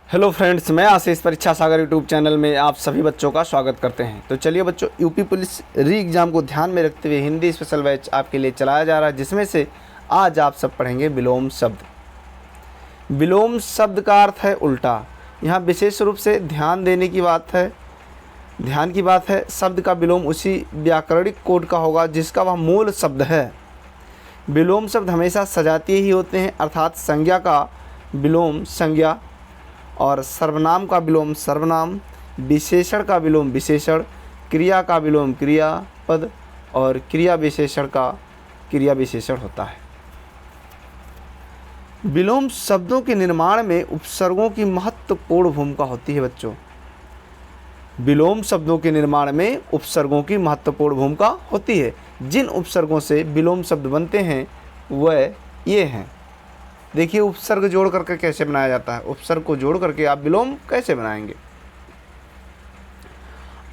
Hello friends, मैं आशीष परीक्षा सागर YouTube channel में आप सभी बच्चों का स्वागत करते हैं। तो चलिए बच्चों, यूपी पुलिस री एग्ज़ाम को ध्यान में रखते हुए हिंदी स्पेशल बैच आपके लिए चलाया जा रहा है, जिसमें से आज आप सब पढ़ेंगे विलोम शब्द। विलोम शब्द का अर्थ है उल्टा। यहाँ विशेष रूप से ध्यान देने की बात है, ध्यान की बात है, शब्द का विलोम उसी व्याकरणिक कोड का होगा जिसका वह मूल शब्द है। विलोम शब्द हमेशा सजातीय ही होते हैं, अर्थात संज्ञा का विलोम संज्ञा और सर्वनाम का विलोम सर्वनाम, विशेषण का विलोम विशेषण, क्रिया का विलोम क्रियापद और क्रिया विशेषण का क्रिया विशेषण होता है। विलोम शब्दों के निर्माण में उपसर्गों की महत्वपूर्ण भूमिका होती है बच्चों। विलोम शब्दों के निर्माण में उपसर्गों की महत्वपूर्ण भूमिका होती है। जिन उपसर्गों से विलोम शब्द बनते हैं वह ये हैं। देखिए उपसर्ग जोड़ करके कैसे बनाया जाता है। उपसर्ग को जोड़ करके आप विलोम कैसे बनाएंगे।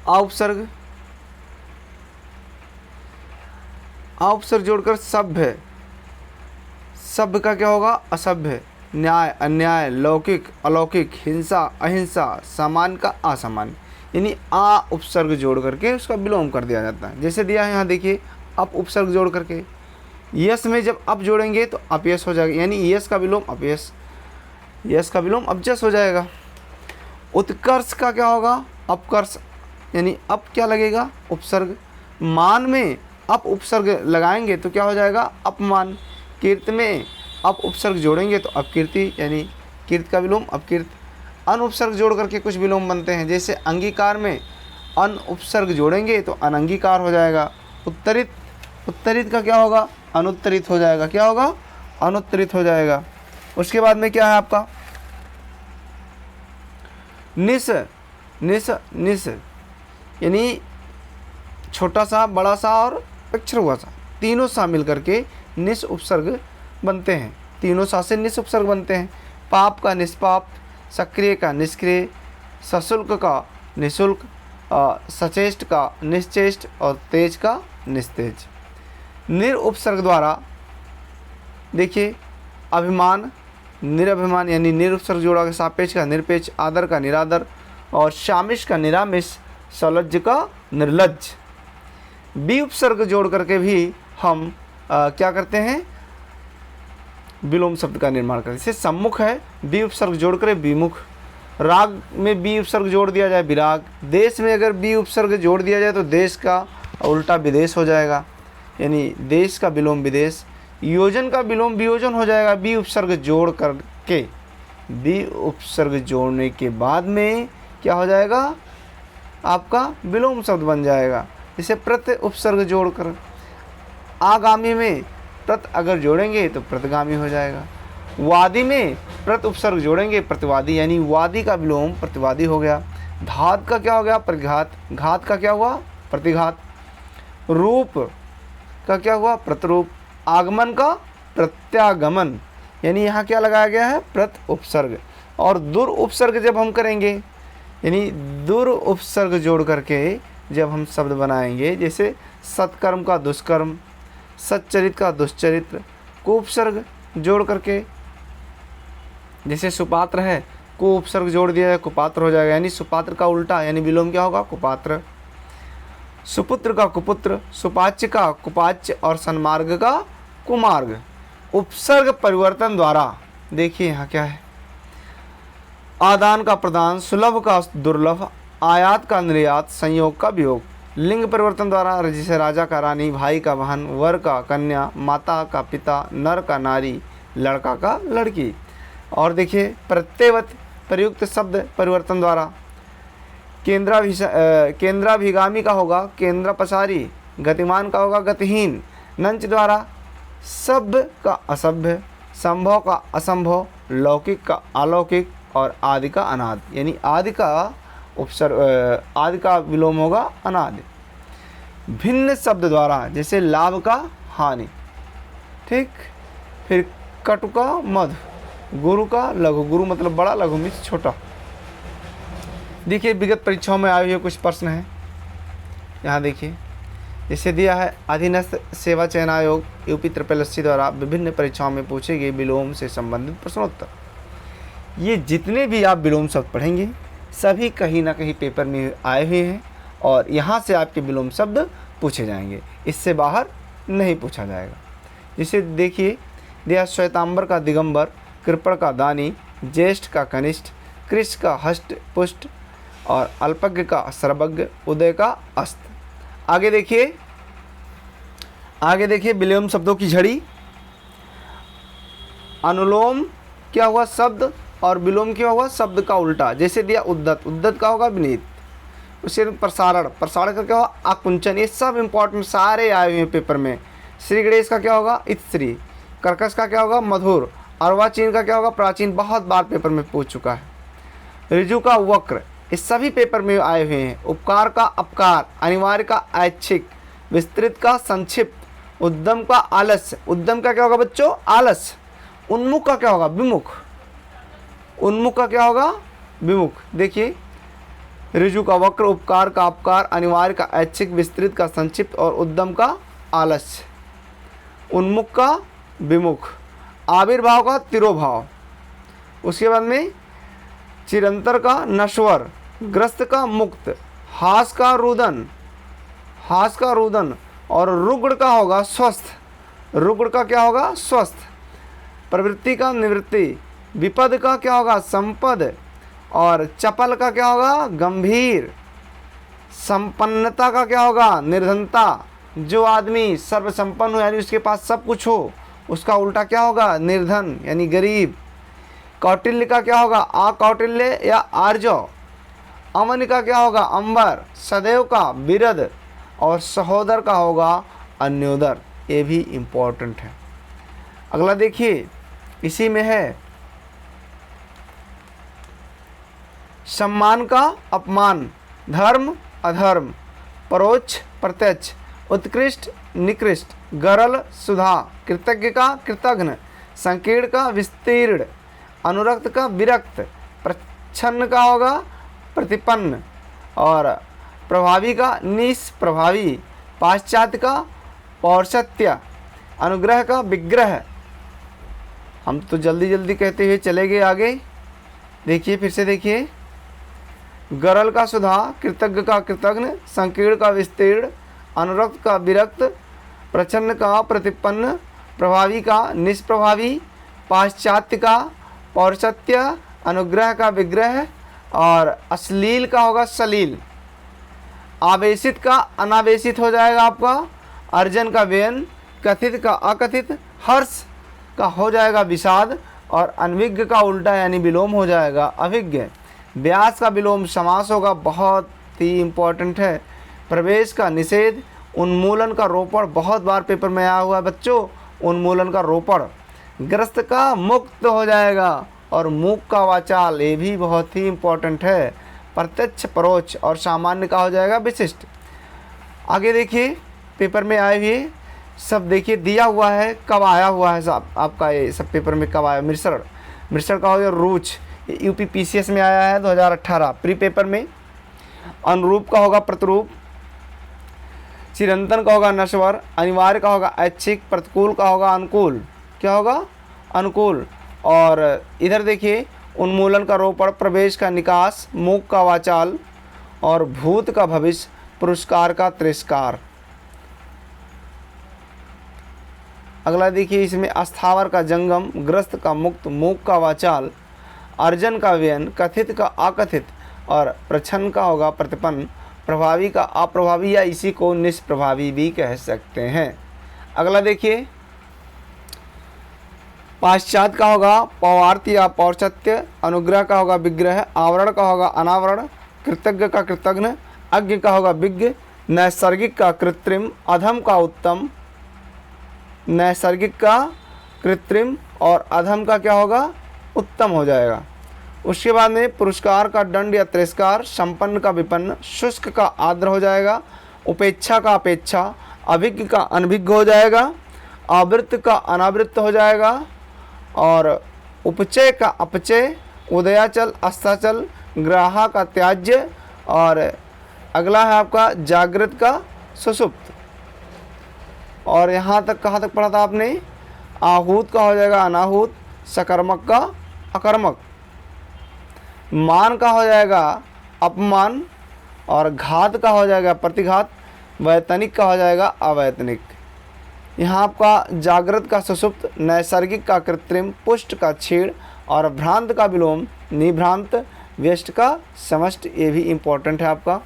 आ उपसर्ग जोड़कर सभ्य, सभ्य का क्या होगा? असभ्य। न्याय अन्याय, लौकिक अलौकिक, हिंसा अहिंसा, सामान्य का असामान्य, यानी आ उपसर्ग जोड़ करके उसका विलोम कर दिया जाता है। जैसे दिया है यहाँ देखिए, अप उपसर्ग जोड़ करके यस में जब अप जोड़ेंगे तो अपयस हो जाएगा, यानी यस का विलोम अपयस, यस का विलोम अपजस हो जाएगा। उत्कर्ष का क्या होगा? अपकर्ष, यानी अप क्या लगेगा? उपसर्ग। मान में अप उपसर्ग लगाएंगे तो क्या हो जाएगा? अपमान। कीर्त में अप उपसर्ग जोड़ेंगे तो अपकीर्ति, यानी कीर्त का विलोम अपकीर्त। अन उपसर्ग जोड़ करके कुछ विलोम बनते हैं, जैसे अंगीकार में अन उपसर्ग जोड़ेंगे तो अनंगीकार हो जाएगा। उत्तरित, उत्तरित का क्या होगा? अनुत्तरित हो जाएगा। क्या होगा? अनुत्तरित हो जाएगा। उसके बाद में क्या है आपका? निस, निस निस, यानी छोटा सा, बड़ा सा और अक्षर हुआ सा, तीनों सा मिल करके निस उपसर्ग बनते हैं। तीनों सा से निस उपसर्ग बनते हैं। पाप का निष्पाप, सक्रिय का निष्क्रिय, सशुल्क का निःशुल्क, सचेष्ट का निश्चेष्ट और तेज का निस्तेज। निर उपसर्ग द्वारा देखिए अभिमान, निरभिमान, यानी निर उपसर्ग जोड़ा के सापेक्ष का निरपेक्ष, आदर का निरादर और शामिश का निरामिष, सलज्ज का निर्लज्ज। बी उपसर्ग जोड़ करके भी हम क्या करते हैं? विलोम शब्द का निर्माण करते हैं। जैसे सम्मुख है, बी उपसर्ग जोड़ कर विमुख। राग में बी उपसर्ग जोड़ दिया जाए विराग। देश में अगर बी उपसर्ग जोड़ दिया जाए तो देश का उल्टा विदेश हो जाएगा, यानी देश का विलोम विदेश। योजन का विलोम वियोजन हो जाएगा बी उपसर्ग जोड़ करके। बी उपसर्ग जोड़ने के बाद में क्या हो जाएगा? आपका विलोम शब्द बन जाएगा। जैसे प्रत उपसर्ग जोड़कर, आगामी में प्रत अगर जोड़ेंगे तो प्रतिगामी हो जाएगा। वादी में प्रत उपसर्ग जोड़ेंगे प्रतिवादी, यानी वादी का विलोम प्रतिवादी हो गया। धात का क्या हो गया? प्रतिघात। घात का क्या हुआ? प्रतिघात। रूप का क्या हुआ? प्रतिरूप। आगमन का प्रत्यागमन, यानी यहाँ क्या लगाया गया है? प्रत उपसर्ग। और दुर उपसर्ग जब हम करेंगे, यानी दुर उपसर्ग जोड़ करके जब हम शब्द बनाएंगे, जैसे सत्कर्म का दुष्कर्म, सच्चरित्र का दुष्चरित्र। कुउपसर्ग जोड़ करके, जैसे सुपात्र है, को उपसर्ग जोड़ दिया जाए कुपात्र हो जाएगा, यानी सुपात्र का उल्टा, यानी विलोम क्या होगा? कुपात्र। सुपुत्र का कुपुत्र, सुपाच्य का कुपाच्य और सन्मार्ग का कुमार्ग। उपसर्ग परिवर्तन द्वारा देखिए यहाँ क्या है? आदान का प्रदान, सुलभ का दुर्लभ, आयात का निर्यात, संयोग का वियोग। लिंग परिवर्तन द्वारा, जैसे राजा का रानी, भाई का बहन, वर का कन्या, माता का पिता, नर का नारी, लड़का का लड़की। और देखिए प्रत्ययवत प्रयुक्त शब्द परिवर्तन द्वारा, केंद्राभिगामी का होगा केंद्रापसारी, गतिमान का होगा गतिहीन। नंच द्वारा सभ्य का असभ्य, संभव का असंभव, लौकिक का अलौकिक और आदि का अनादि, यानी आदि का उपसर्ग, आदि का विलोम होगा अनादि। भिन्न शब्द द्वारा, जैसे लाभ का हानि, ठीक। फिर कटु का मधु, गुरु का लघु, गुरु मतलब बड़ा, लघु मीन्स छोटा। देखिए विगत परीक्षाओं में आए हुए कुछ प्रश्न हैं, यहाँ देखिए। जैसे दिया है, अधीनस्थ सेवा चयन आयोग यूपी ट्रिपल एससी द्वारा विभिन्न परीक्षाओं में पूछे गए विलोम से संबंधित प्रश्नोत्तर। ये जितने भी आप विलोम शब्द पढ़ेंगे सभी कहीं ना कहीं पेपर में आए हुए हैं और यहाँ से आपके विलोम शब्द पूछे जाएंगे, इससे बाहर नहीं पूछा जाएगा। जिसे देखिए, दिया श्वेतांबर का दिगंबर, कृपण का दानी, ज्येष्ठ का कनिष्ठ, कृष का हष्ट पुष्ट और अल्पज्ञ का सर्वज्ञ, उदय का अस्त। आगे देखिए विलोम शब्दों की झड़ी। अनुलोम क्या हुआ? शब्द, और विलोम क्या हुआ? शब्द का उल्टा। जैसे दिया उद्दत, उद्दत का होगा विनीत। उससे प्रसारण, प्रसारण का क्या होगा? आकुंचन। ये सब इंपॉर्टेंट सारे आए हुए हैं पेपर में। श्री गणेश का क्या होगा? इतश्री। कर्कश का क्या होगा? मधुर। अर्वाचीन का क्या होगा? प्राचीन। बहुत बार पेपर में पूछ चुका है। ऋजु का वक्र, ये सभी पेपर में आए हुए हैं। उपकार का अपकार, अनिवार्य का ऐच्छिक, विस्तृत का संक्षिप्त, उद्यम का आलस्य। उद्यम का क्या होगा बच्चों? आलस्य। उन्मुख का क्या होगा? विमुख। उन्मुख का क्या होगा? विमुख। देखिए, ऋजु का वक्र, उपकार का अपकार, अनिवार्य का ऐच्छिक, विस्तृत का संक्षिप्त और उद्यम का आलस्य। उन्मुख का विमुख। आविर्भाव का तिरोभाव। उसके बाद में चिरंतर का नश्वर, ग्रस्त का मुक्त, हास का रुदन, हास का रुदन और रुग्ण का होगा स्वस्थ। रुग्ण का क्या होगा? स्वस्थ। प्रवृत्ति का निवृत्ति, विपद का क्या होगा? संपद और चपल का क्या होगा? गंभीर। संपन्नता का क्या होगा? निर्धनता। जो आदमी सर्वसंपन्न हो यानी उसके पास सब कुछ हो, उसका उल्टा क्या होगा? निर्धन यानी गरीब। कौटिल्य का क्या होगा? अकौटिल्य या आर्जव। अमन का क्या होगा? अंबर। सदैव का विरद और सहोदर का होगा अन्योदर। ये भी इम्पोर्टेंट है। अगला देखिए, इसी में है सम्मान का अपमान, धर्म अधर्म, परोक्ष प्रत्यक्ष, उत्कृष्ट निकृष्ट, गरल सुधा, कृतज्ञ का कृतघ्न, संकीर्ण का विस्तीर्ण, अनुरक्त का विरक्त, प्रच्छन्न का होगा प्रतिपन्न और प्रभावी का निष्प्रभावी, पाश्चात्य का पौरुषत्य, अनुग्रह का विग्रह। हम तो जल्दी जल्दी कहते हुए चले गए आगे। देखिए, फिर से देखिए, गरल का सुधा, कृतज्ञ का कृतघ्न, संकीर्ण का विस्तीर्ण, अनुरक्त का विरक्त, प्रच्छन्न का प्रतिपन्न, प्रभावी का निष्प्रभावी, पाश्चात्य का पौरुषत्य, अनुग्रह का विग्रह और अश्लील का होगा सलील। आवेशित का अनावेशित हो जाएगा आपका, अर्जन का व्ययन, कथित का अकथित, हर्ष का हो जाएगा विषाद और अनभिज्ञ का उल्टा यानी विलोम हो जाएगा अभिज्ञ। व्यास का विलोम समास होगा, बहुत ही इम्पोर्टेंट है। प्रवेश का निषेध, उन्मूलन का रोपण, बहुत बार पेपर में आया हुआ है बच्चों, उन्मूलन का रोपण। ग्रस्त का मुक्त हो जाएगा और मूक का वाचाल, ये भी बहुत ही इम्पोर्टेंट है। प्रत्यक्ष परोक्ष और सामान्य का हो जाएगा विशिष्ट। आगे देखिए, पेपर में आए हुए सब देखिए दिया हुआ है, कब आया हुआ है साहब आपका, ये सब पेपर में कब आया। मिश्रण, मिश्रण का हो गया रुच, यूपी पीसीएस में आया है 2018 प्री पेपर में। अनुरूप का होगा प्रतिरूप, चिरंतन का होगा नश्वर, अनिवार्य का होगा ऐच्छिक, प्रतिकूल का होगा अनुकूल, क्या होगा? अनुकूल। और इधर देखिए, उन्मूलन का रोपण, प्रवेश का निकास, मूक का वाचाल और भूत का भविष्य, पुरस्कार का तिरस्कार। अगला देखिए, इसमें अस्थावर का जंगम, ग्रस्त का मुक्त, मूक का वाचाल, अर्जन का व्ययन, कथित का अकथित और प्रच्छन्न का होगा प्रतिपन्न, प्रभावी का अप्रभावी या इसी को निष्प्रभावी भी कह सकते हैं। अगला देखिए, पाश्चात्य का होगा पौवार्थ या पौरुषत्य, अनुग्रह का होगा विग्रह, आवरण का होगा अनावरण, कृतज्ञ का कृतघ्न, अज्ञ का होगा विज्ञ, नैसर्गिक का कृत्रिम, अधम का उत्तम, नैसर्गिक का कृत्रिम और अधम का क्या होगा? उत्तम हो जाएगा। उसके बाद में पुरस्कार का दंड या तिरस्कार, संपन्न का विपन्न, शुष्क का आर्द्र हो जाएगा, उपेक्षा का अपेक्षा, अभिज्ञ का अनभिज्ञ हो जाएगा, आवृत्त का अनावृत्त हो जाएगा और उपचय का अपचय, उदयाचल अस्ताचल, ग्राहा का त्याज्य और अगला है आपका जागृत का सुषुप्त। और यहाँ तक कहाँ तक पढ़ा था आपने? आहूत का हो जाएगा अनाहूत, सकर्मक का अकर्मक। मान का हो जाएगा अपमान, और घात का हो जाएगा प्रतिघात, वैतनिक का हो जाएगा अवैतनिक। यहाँ आपका जागृत का सुषुप्त, नैसर्गिक का कृत्रिम, पुष्ट का छेड़, और भ्रांत का विलोम, निभ्रांत, व्यष्ट का समष्ट, ये भी इम्पोर्टेंट है आपका,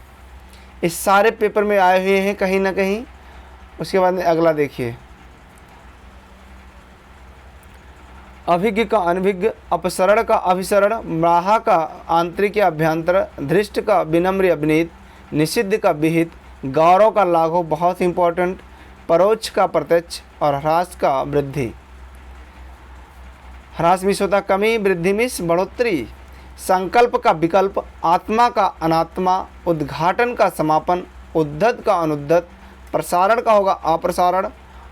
इस सारे पेपर में आए हुए हैं कहीं ना कहीं। उसके बाद में अगला देखिए, अभिज्ञ का अनभिज्ञ, अपसरण का अभिसरण, ब्राहा का आंतरिक या अभ्यंतर, धृष्ट का विनम्र या विनीत, निषिद्ध का विहित, गौरव का लाघव, बहुत इंपॉर्टेंट, परोक्ष का प्रत्यक्ष, और ह्रास का वृद्धि। ह्रास मीन्स होता कमी, वृद्धि मीन्स बढ़ोतरी, संकल्प का विकल्प, आत्मा का अनात्मा, उद्घाटन का समापन, उद्धत का अनुद्धत, प्रसारण का होगा अप्रसारण,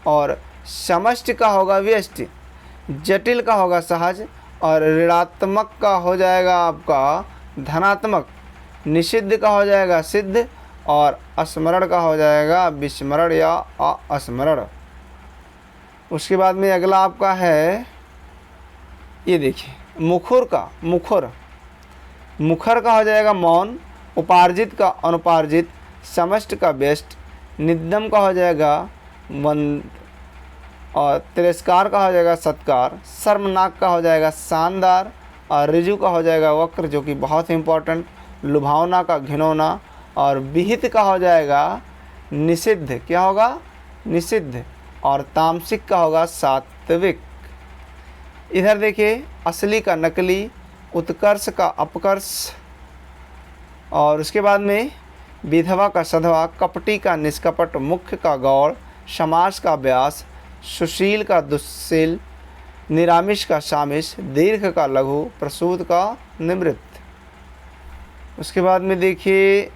और समष्टि का होगा व्यष्टि, जटिल का होगा सहज, और ऋणात्मक का हो जाएगा आपका धनात्मक, निषिद्ध का हो जाएगा सिद्ध, और स्मरण का हो जाएगा विस्मरण या अस्मरण। उसके बाद में अगला आपका है, ये देखिए, मुखर का मुखर, मुखर का हो जाएगा मौन, उपार्जित का अनुपार्जित, समष्ट का व्यष्ट, निद्यम का हो जाएगा वंद, और तिरस्कार का हो जाएगा सत्कार, शर्मनाक का हो जाएगा शानदार, और ऋजु का हो जाएगा वक्र, जो कि बहुत इंपॉर्टेंट, लुभावना का घिनौना, और विहित का हो जाएगा निषिद्ध, क्या होगा निषिद्ध, और तामसिक का होगा सात्विक। इधर देखिए, असली का नकली, उत्कर्ष का अपकर्ष, और उसके बाद में विधवा का सधवा, कपटी का निष्कपट, मुख्य का गौड़, समास का व्यास, सुशील का दुस्शील, निरामिष का शामिश, दीर्घ का लघु, प्रसूत का निवृत्त। उसके बाद में देखिए,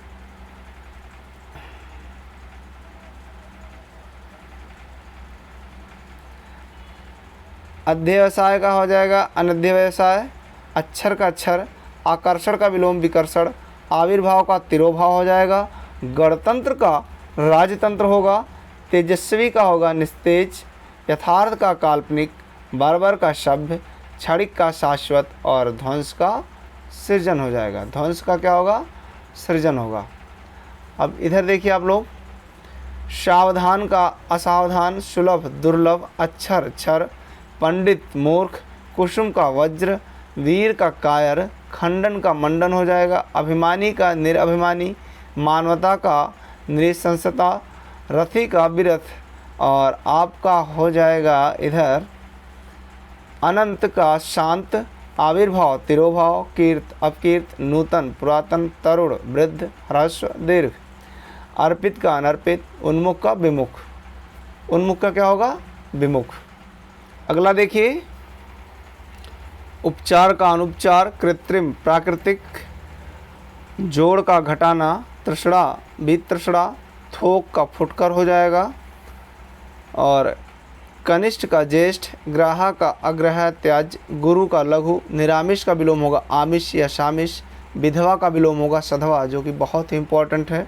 अध्यवसाय का हो जाएगा अनध्यवसाय, अक्षर का अक्षर, आकर्षण का विलोम विकर्षण, आविर्भाव का तिरोभाव हो जाएगा, गणतंत्र का राजतंत्र होगा, तेजस्वी का होगा निस्तेज, यथार्थ का काल्पनिक, बर्बर का सभ्य, क्षणिक का शाश्वत, और ध्वंस का सृजन हो जाएगा। ध्वंस का क्या होगा सृजन होगा। अब इधर देखिए आप लोग, सावधान का असावधान, सुलभ दुर्लभ, अक्षर क्षर, पंडित मूर्ख, कुसुम का वज्र, वीर का कायर, खंडन का मंडन हो जाएगा, अभिमानी का निरभिमानी, मानवता का नृशंसता, रथी का विरथ, और आपका हो जाएगा इधर अनंत का शांत, आविर्भाव तिरोभाव, कीर्त अपकीर्त, नूतन पुरातन, तरुण वृद्ध, ह्रस्व दीर्घ, अर्पित का अनर्पित, उन्मुख का विमुख। उन्मुख का क्या होगा विमुख। अगला देखिए, उपचार का अनुपचार, कृत्रिम प्राकृतिक, जोड़ का घटाना, तृष्णा वितृष्णा, थोक का फुटकर हो जाएगा, और कनिष्ठ का ज्येष्ठ, ग्राह का अग्रह त्याज, गुरु का लघु, निरामिष का विलोम होगा आमिष या शामिष, विधवा का विलोम होगा सधवा, जो कि बहुत इंपॉर्टेंट है।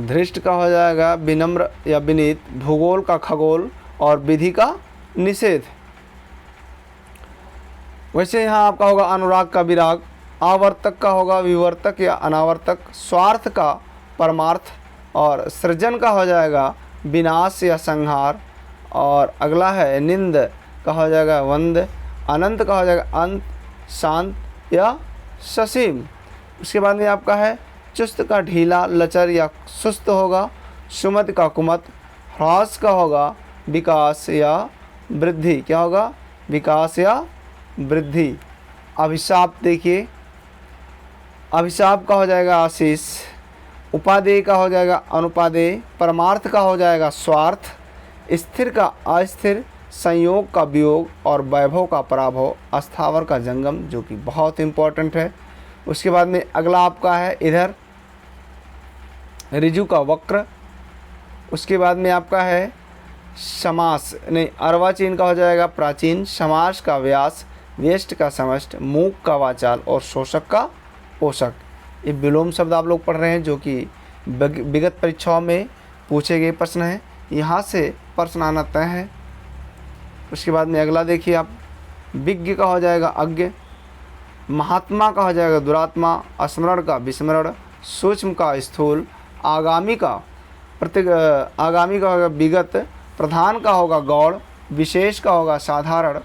धृष्ट का हो जाएगा विनम्र या विनीत, भूगोल का खगोल, और विधि का निषेध। वैसे यहाँ आपका होगा अनुराग का विराग, आवर्तक का होगा विवर्तक या अनावर्तक, स्वार्थ का परमार्थ, और सृजन का हो जाएगा विनाश या संहार, और अगला है निंद का हो जाएगा वंद, अनंत का हो जाएगा अंत, शांत या ससीम। उसके बाद में आपका है चुस्त का ढीला, लचर या सुस्त होगा, सुमत का कुमत, ह्रास का होगा विकास या वृद्धि, क्या होगा विकास या वृद्धि। अभिशाप देखिए, अभिशाप का हो जाएगा आशीष, उपादेय का हो जाएगा अनुपादेय, परमार्थ का हो जाएगा स्वार्थ, स्थिर का अस्थिर, संयोग का वियोग, और वैभव का पराभव, अस्थावर का जंगम, जो कि बहुत इंपॉर्टेंट है। उसके बाद में अगला आपका है इधर ऋजु का वक्र। उसके बाद में आपका है समास नहीं अर्वाचीन का हो जाएगा प्राचीन, समास का व्यास, व्यष्ट का समष्ट, मूक का वाचाल और शोषक का पोषक। ये विलोम शब्द आप लोग पढ़ रहे हैं जो कि विगत परीक्षाओं में पूछे गए प्रश्न हैं। यहाँ से प्रश्न आना तय है। उसके बाद में अगला देखिए आप, विज्ञ का हो जाएगा अज्ञ, महात्मा का हो जाएगा दुरात्मा, स्मरण का विस्मरण, सूक्ष्म का स्थूल, आगामी का होगा विगत, प्रधान का होगा गौड़, विशेष का होगा साधारण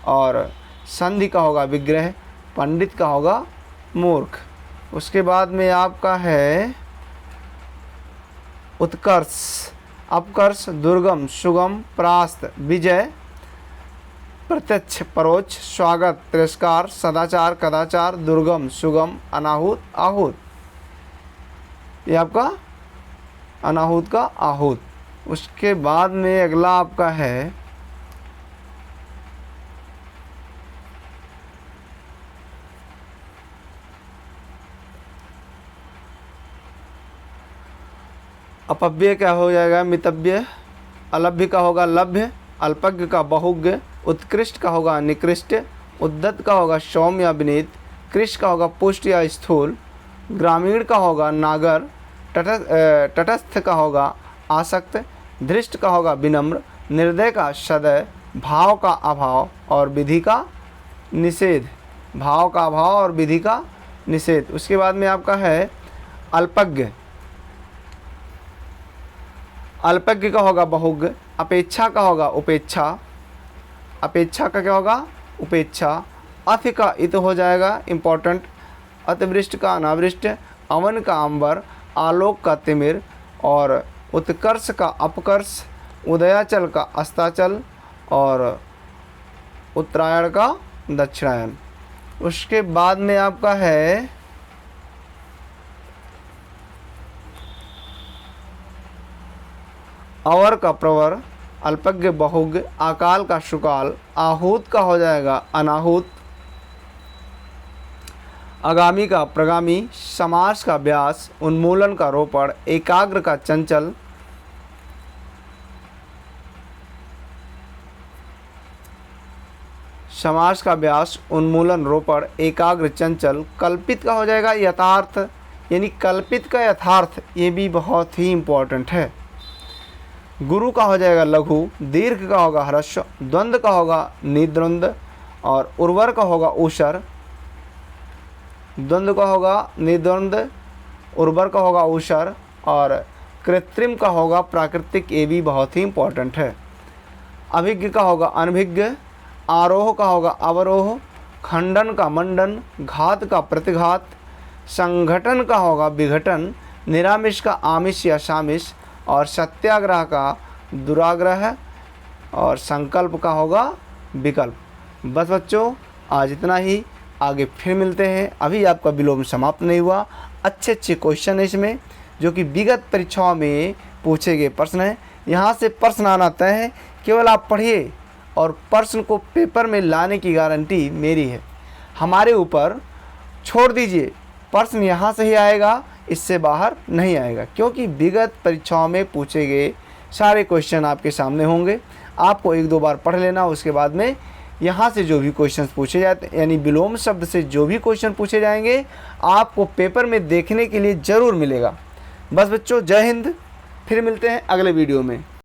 और संधि का होगा विग्रह, पंडित का होगा मूर्ख। उसके बाद में आपका है उत्कर्ष, अपकर्ष, दुर्गम, सुगम, परास्त, विजय, प्रत्यक्ष, परोक्ष, स्वागत, तिरस्कार, सदाचार, कदाचार, दुर्गम, सुगम, अनाहुत, आहूत। ये आपका अनाहुत का आहूत। उसके बाद में अगला आपका है अपव्यय क्या हो जाएगा मितव्यय, अलभ्य का होगा लभ्य, अल्पज्ञ का बहुज्ञ, उत्कृष्ट का होगा निकृष्ट, उद्धत का होगा सौम्य या विनीत, कृष का होगा पुष्ट या स्थूल, ग्रामीण का होगा नागर, तटस्थ का होगा आसक्त, धृष्ट का होगा विनम्र, निर्दय का सदय, भाव का अभाव और विधि का निषेध, भाव का अभाव और विधि का निषेध। उसके बाद में आपका है अल्पज्ञ, अल्पज्ञ का होगा बहुज्ञ, अपेक्षा का होगा उपेक्षा, अपेक्षा का क्या होगा उपेक्षा, अथ का इत हो जाएगा इम्पोर्टेंट, अतिवृष्ट का अनावृष्ट, अवन का अंबर, आलोक का तिमिर और उत्कर्ष का अपकर्ष, उदयाचल का अस्ताचल और उत्तरायण का दक्षिणायन। उसके बाद में आपका है अवर का प्रवर, अल्पज्ञ बहुज्ञ, अकाल का सुकाल, आहूत का हो जाएगा अनाहूत, आगामी का प्रगामी, समास का व्यास, उन्मूलन का रोपण, एकाग्र का चंचल, समास का व्यास, उन्मूलन रोपण, एकाग्र चंचल, कल्पित का हो जाएगा यथार्थ, यानी कल्पित का यथार्थ, ये भी बहुत ही इम्पोर्टेंट है। गुरु का हो जाएगा लघु, दीर्घ का होगा ह्रस्व, द्वंद्व का होगा निद्वंद और उर्वर का होगा ऊषर, द्वंद्व का होगा निद्वंद, उर्वर का होगा ऊषर और कृत्रिम का होगा प्राकृतिक, ये भी बहुत ही इम्पोर्टेंट है। अभिज्ञ का होगा अनभिज्ञ, आरोह का होगा अवरोह, खंडन का मंडन, घात का प्रतिघात, संगठन का होगा विघटन, निरामिष का आमिष या शामिष और सत्याग्रह का दुराग्रह और संकल्प का होगा विकल्प। बस बच्चों आज इतना ही, आगे फिर मिलते हैं। अभी आपका विलोम समाप्त नहीं हुआ, अच्छे अच्छे क्वेश्चन है इसमें जो कि विगत परीक्षाओं में पूछे गए प्रश्न हैं। यहाँ से प्रश्न आना तय है, केवल आप पढ़िए और प्रश्न को पेपर में लाने की गारंटी मेरी है। हमारे ऊपर छोड़ दीजिए, प्रश्न यहाँ से ही आएगा, इससे बाहर नहीं आएगा, क्योंकि विगत परीक्षाओं में पूछे गए सारे क्वेश्चन आपके सामने होंगे। आपको एक दो बार पढ़ लेना, उसके बाद में यहाँ से जो भी क्वेश्चन पूछे जाते हैं, यानी विलोम शब्द से जो भी क्वेश्चन पूछे जाएंगे आपको पेपर में देखने के लिए ज़रूर मिलेगा। बस बच्चों, जय हिंद, फिर मिलते हैं अगले वीडियो में।